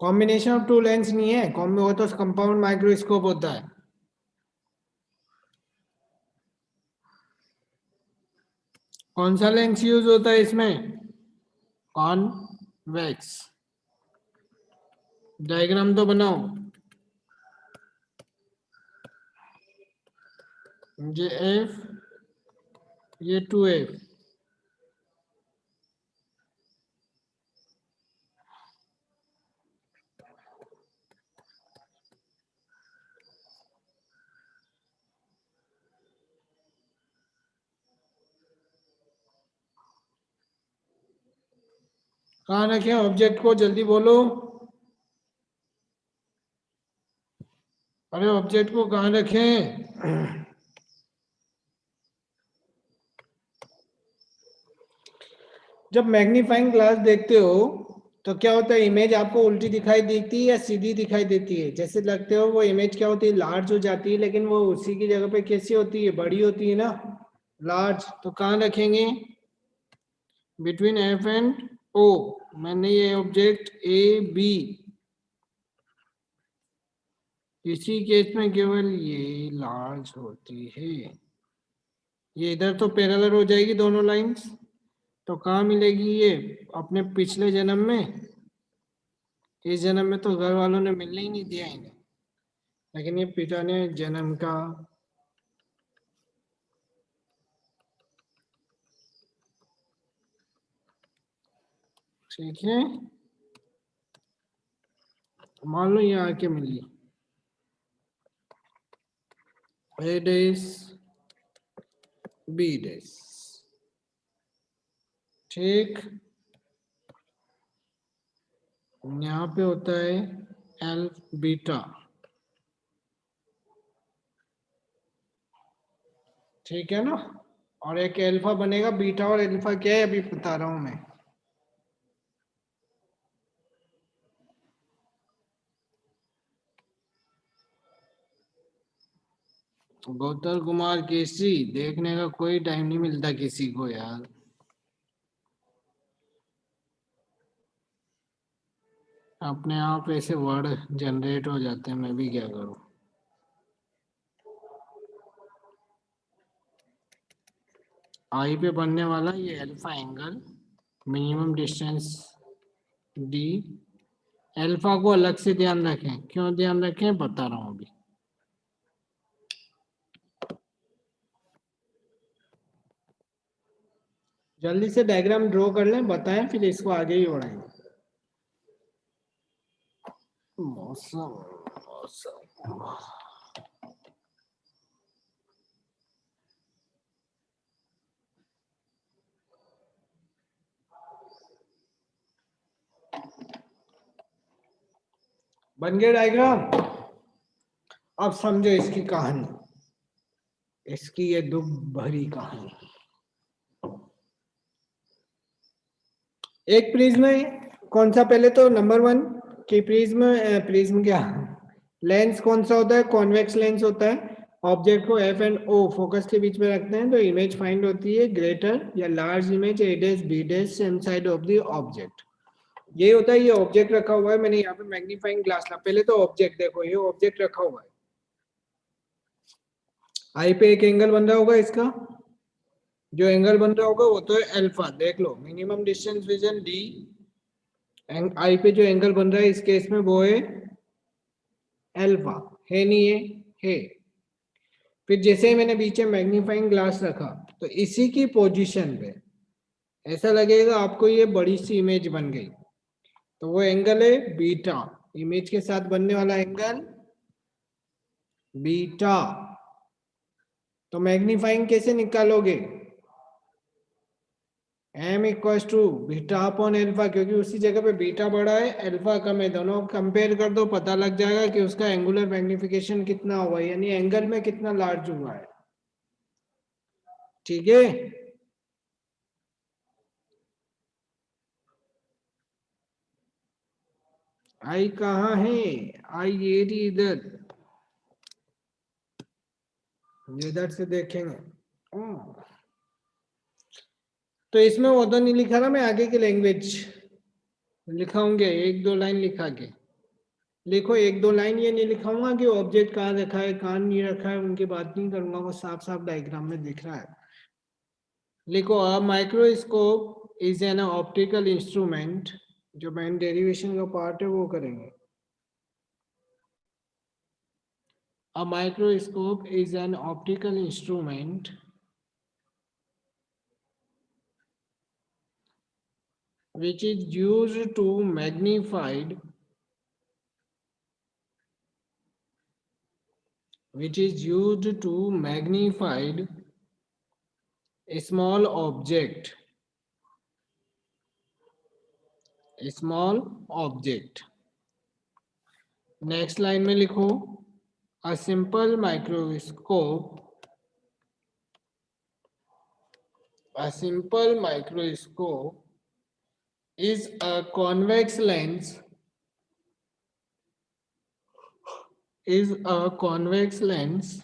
कॉम्बिनेशन ऑफ टू लेंस नहीं है, वो तो कंपाउंड माइक्रोस्कोप होता है। कौन सा लेंस यूज होता है इसमें? कॉन्वेक्स। डायग्राम तो बनाओ। ये एफ, ये 2F। कहाँ रखें ऑब्जेक्ट को? जल्दी बोलो। अरे ऑब्जेक्ट को कहाँ रखें? जब मैग्नीफाइंग ग्लास देखते हो तो क्या होता है? इमेज आपको उल्टी दिखाई देती है या सीधी दिखाई देती है? जैसे लगते हो वो इमेज क्या होती है? लार्ज हो जाती है, लेकिन वो उसी की जगह पे कैसी होती है? बड़ी होती है ना, लार्ज। तो कहाँ रखेंगे? बिटवीन एफ एंड ओ। मैंने ये ऑब्जेक्ट ए बी, इसी केस में केवल ये लार्ज होती है। ये इधर तो पैरेलल हो जाएगी दोनों लाइंस, तो कहाँ मिलेगी ये? अपने पिछले जन्म में। इस जन्म में तो घर वालों ने मिलने ही नहीं दिया इन्हें, लेकिन ये पिता ने जन्म का। ठीक है, मान लो ये आके मिली ए डेस बी डेस। ठीक, यहाँ पे होता है एल बीटा। ठीक है ना? और एक अल्फा बनेगा। बीटा और अल्फा क्या है अभी बता रहा हूं मैं। गौतम कुमार केसी, देखने का कोई टाइम नहीं मिलता किसी को यार। अपने आप ऐसे वर्ड जनरेट हो जाते हैं, मैं भी क्या करूं। आई पे बनने वाला ये alpha angle, minimum distance D. Alpha को अलग से ध्यान रखें। क्यों ध्यान रखें बता रहा हूं अभी। जल्दी से डायग्राम ड्रॉ कर लें, बताएं, फिर इसको आगे ही बढ़ाएंगे। मौसम, मौसम। बन गया डायग्राम? अब समझो इसकी कहानी, इसकी ये दुख भरी कहानी। एक प्रिज्म है, कौन सा? पहले तो नंबर 1 कि प्रिज्म, प्रिज्म क्या, लेंस कौन सा होता है? कॉन्वेक्स लेंस होता है। ऑब्जेक्ट को एफ एंड ओ फोकस के बीच में रखते हैं तो इमेज फाइंड होती है ग्रेटर या large image A dash B dash same side of the object. ये होता है। ये ऑब्जेक्ट रखा हुआ है, मैंने यहाँ पे मैग्नीफाइंग ग्लास ला। पहले तो ऑब्जेक्ट देखो, ये ऑब्जेक्ट रखा हुआ है। आई पे एक एंगल बन रहा होगा इसका, जो एंगल बन रहा होगा वो तो है अल्फा। देख लो, मिनिमम डिस्टेंस विजन डी। आई पे जो एंगल बन रहा है इस केस में वो है अल्फा। है नहीं है। फिर जैसे ही मैंने बीच में मैग्नीफाइंग ग्लास रखा तो इसी की पोजीशन पे ऐसा लगेगा आपको ये बड़ी सी इमेज बन गई, तो वो एंगल है बीटा, इमेज के साथ बनने वाला एंगल बीटा। तो मैग्नीफाइंग कैसे निकालोगे, m equals to beta upon alpha, क्योंकि उसी जगह पे बीटा बड़ा है एल्फा कम है, दोनों कंपेयर कर दो, पता लग जाएगा कि उसका एंगुलर मैग्निफिकेशन कितना हुआ है, यानी एंगल में कितना लार्ज हुआ है। ठीक है, आई कहाँ है, आई ये रही इधर, इधर से देखेंगे। तो इसमें वो तो नहीं लिखा ना, मैं आगे की लैंग्वेज लिखाऊंगे, एक दो लाइन लिखा के लिखो, एक दो लाइन ये नहीं लिखाऊंगा कि ऑब्जेक्ट कहाँ रखा है कहाँ नहीं रखा है, उनकी बात नहीं करूंगा, वो साफ साफ डायग्राम में दिख रहा है। लिखो a microscope is an optical instrument, जो मेन डेरिवेशन का पार्ट है वो करेंगे। A microscope is an optical instrument which is used to magnified which is used to magnified a small object, a small object। Next line में लिखो a simple microscope, a simple microscope is a convex lens, is a convex lens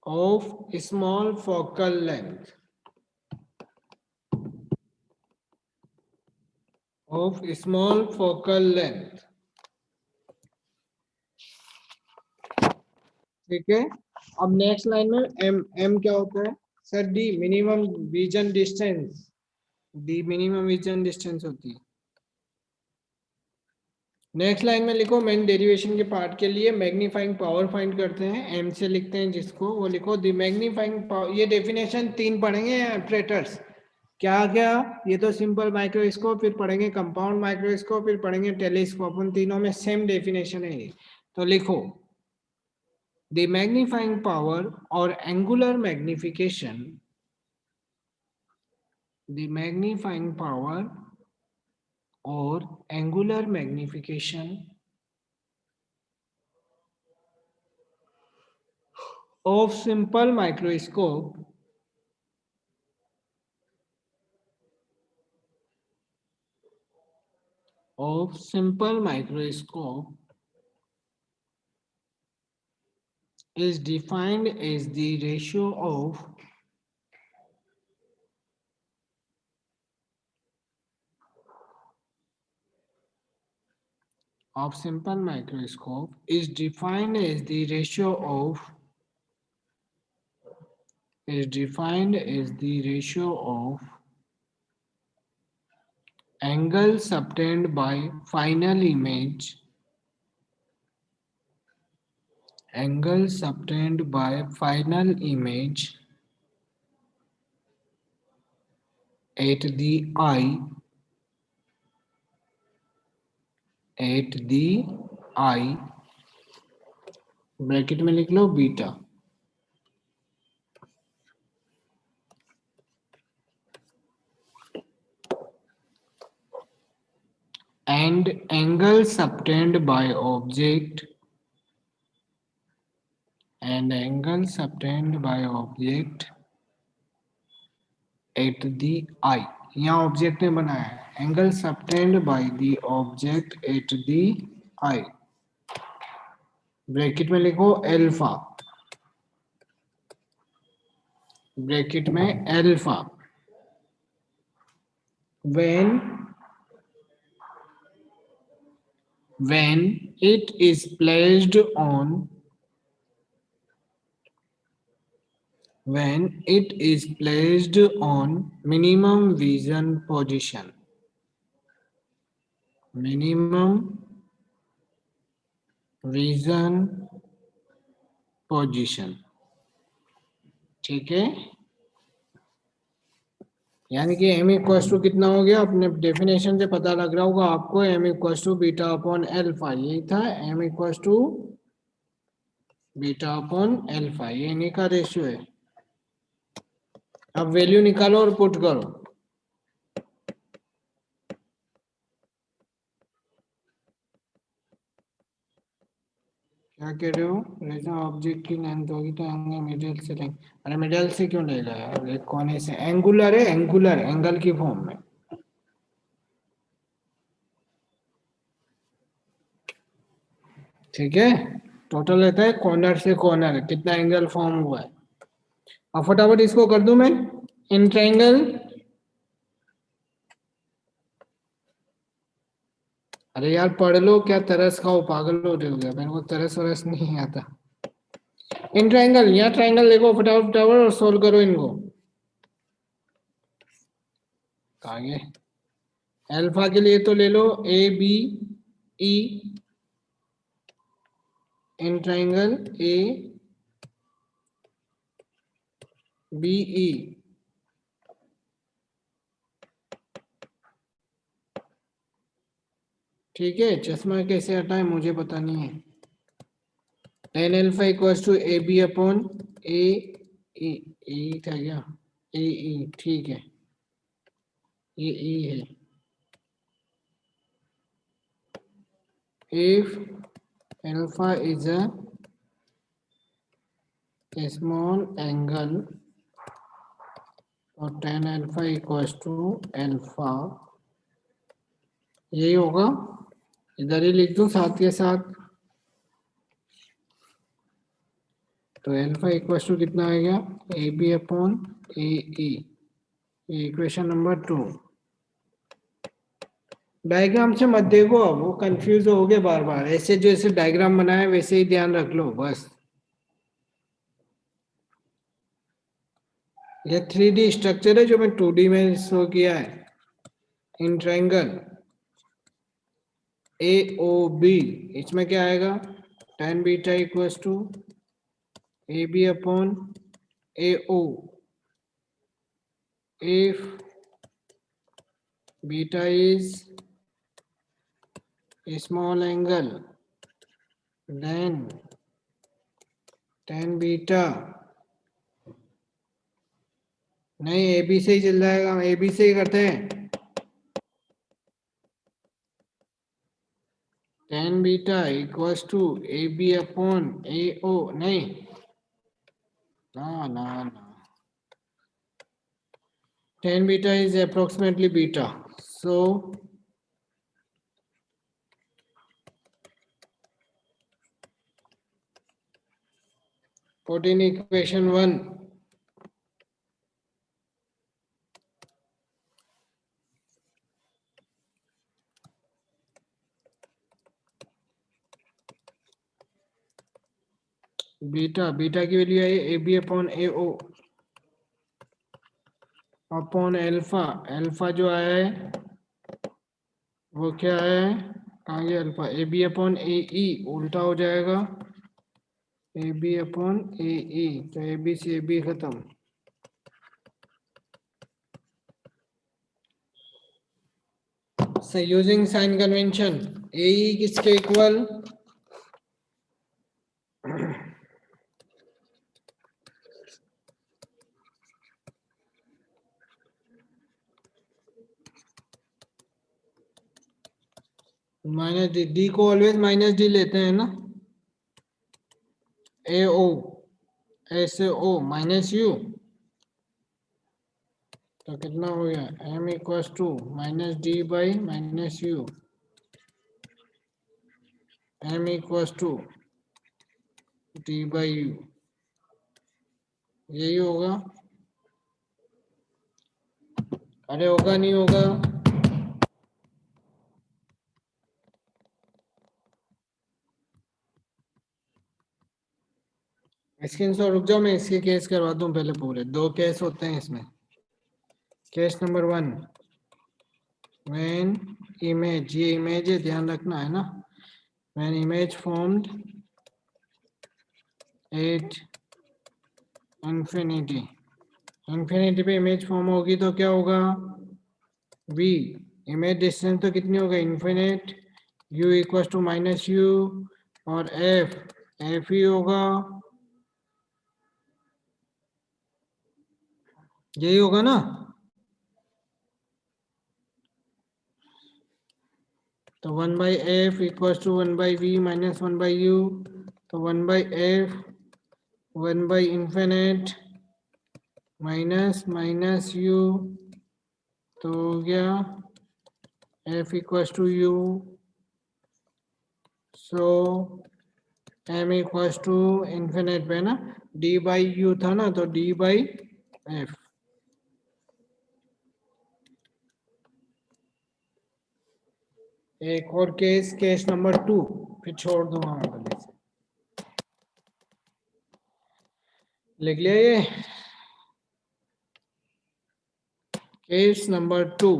of small focal length, of small focal length। ठीक है, अब next line में M, M क्या होता है sir, D minimum vision distance, D minimum vision distance होती है। Next line में लिखो मेन डेरिवेशन के पार्ट के लिए मैग्नीफाइंग पावर फाइंड करते हैं, एम से लिखते हैं जिसको, वो लिखो द मैग्नीफाइंग पावर। ये डेफिनेशन तीन पढ़ेंगे ऑपरेटर्स, क्या क्या, ये तो सिंपल माइक्रोस्कोप, फिर पढ़ेंगे कंपाउंड माइक्रोस्कोप, फिर पढ़ेंगे टेलीस्कोप, उन तीनों में सेम डेफिनेशन है ये। तो लिखो द मैग्नीफाइंग पावर और angular magnification, the magnifying power और angular magnification of simple microscope of simple microscope is defined as the ratio of simple microscope is defined as the ratio of, is defined as the ratio of angles obtained by final image, angles obtained by final image at the eye, at the eye, bracket में लिख low beta, and angles obtained by object, and angles obtained by object at the eye। यहाँ object ने बनाया है, angles obtained by the object at the eye, bracket में लिखो alpha, bracket में alpha. when it is placed on, when it is placed on minimum vision position, minimum region position, ठीक है। यानी कि m इक्वल्स टू कितना हो गया, अपने डेफिनेशन से पता लग रहा होगा आपको, m equals to beta upon alpha, यही था m equals to beta upon alpha, ये इन्हीं का रेशियो है। अब वैल्यू निकालो और पुट करो। क्या कह रहे हो, रेजन ऑब्जेक्ट की लेंथ होगी तो एंगल मिडिल से लेंगे। अरे मिडिल से क्यों लेगा यार, एक कोने से, एंगुलर है, एंगुलर एंगल की फॉर्म में। ठीक है, टोटल लेता है कॉर्नर से कॉर्नर, कितना एंगल फॉर्म हुआ है। अब फटाफट इसको कर दूं मैं, इन ट्रायंगल, अरे यार पढ़ लो, क्या तरस खाओ, पागल हो रहे हो गया, मेरे को तरस वरस नहीं आता। इन ट्रायंगल, यहाँ ट्रायंगल देखो, फटाफट फटाफट और सोल्व करो इनको। आगे अल्फा के लिए तो ले लो A B E, in triangle A B E, ठीक है। चश्मा कैसे हटाए मुझे पता नहीं है। Tan alpha equals to A B upon A E था क्या, ए ई, ठीक है, ये ई है। If alpha is a small angle और tan alpha equals to alpha, यही होगा, इधर ही लिख दूं साथ के साथ। तो एल्फा इक्वल्स टू कितना आएगा, A B upon A E, equation number 2। Diagram से मत देखो, अब वो कंफ्यूज हो गए बार बार, ऐसे जैसे डायग्राम बनाए वैसे ही ध्यान रख लो बस। ये 3D स्ट्रक्चर है जो मैं 2D में शो किया है। इन ट्रायंगल ए ओ बी, इसमें क्या आएगा, tan beta equals to A B upon A O, if beta is a small angle then tan beta, नहीं ए बी से ही चल जाएगा, ए बी से ही करते हैं। tan beta equals to A B upon A O, नहीं ना ना ना, tan beta is approximately beta, so 14 equation 1, beta, beta की वैल्यू है A B upon A O upon alpha, alpha जो आया है वो क्या है, कहाँ गया alpha, A B upon A E, उल्टा हो जाएगा ए बी अपॉन ए ई, तो ए बी से ए बी खत्म। So using sign convention, ए ई किसके इक्वल, माइनस डी, डी को ऑलवेज माइनस डी लेते हैं ना, ए ओ ऐसे ओ माइनस यू, तो कितना हो गया, M equals to minus D by minus U, M equals to D by U, यही होगा। अरे होगा नहीं होगा, स्क्रीनशॉट, रुक जाओ मैं इसके केस करवा दूं पहले, पूरे 2 केस होते हैं इसमें। केस नंबर 1, व्हेन इमेज, ये इमेज है ध्यान रखना है ना, when image formed at infinity, infinity पे इमेज फॉर्म होगी तो क्या होगा, v इमेज डिस्टेंस तो कितनी होगा infinite, u equal to minus U, और f ही होगा, यही होगा ना। तो 1/f equal to 1/v minus 1/u, तो 1/f 1/infinite minus minus u, तो हो गया f equal to u, so m equal to infinite पे ना d बाई यू था ना, तो d बाई f। एक और केस नंबर 2, फिर छोड़ दूंगा मैं पहले से। लिख लिया ये case number 2।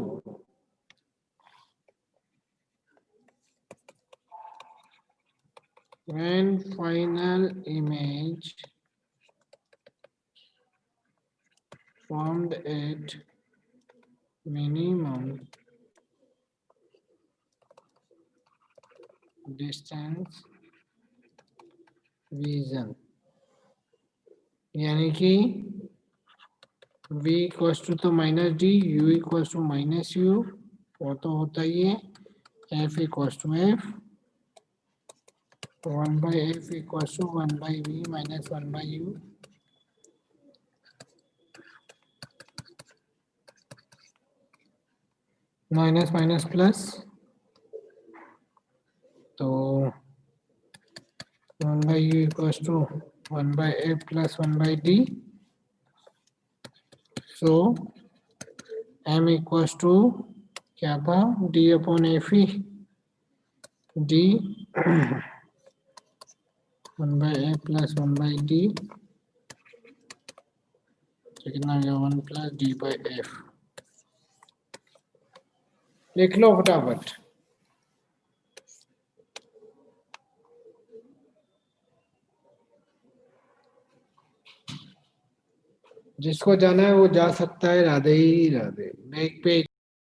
when final image formed at minimum distance vision, यानी कि v इक्वल टू तो minus D, u equal to minus U, वो तो होता ही है, f equal to f, 1/f equal to 1/v minus 1/u, minus minus plus, तो 1/u equal to 1/f plus 1/d, so m equal to क्या था, d upon F E, d 1/f plus 1/d, तो कितना हो गया 1 plus d by F. लिख लो फटाफट। जिसको जाना है वो जा सकता है, राधे ही राधे। मैं एक पे